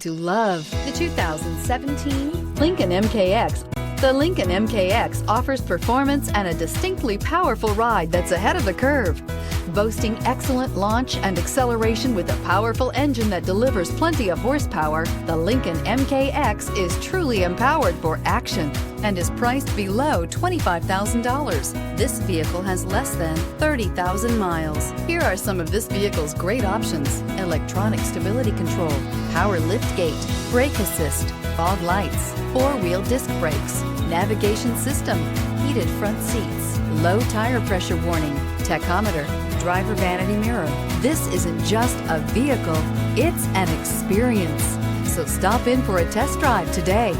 To love the 2017 Lincoln MKX. The Lincoln MKX offers performance and a distinctly powerful ride that's ahead of the curve. Boasting excellent launch and acceleration with a powerful engine that delivers plenty of horsepower, the Lincoln MKX is truly empowered for action and is priced below $25,000. This vehicle has less than 30,000 miles. Here are some of this vehicle's great options: electronic stability control, power liftgate, brake assist, fog lights, four-wheel disc brakes, navigation system, heated front seats, low tire pressure warning, tachometer, driver vanity mirror. This isn't just a vehicle, it's an experience. So stop in for a test drive today.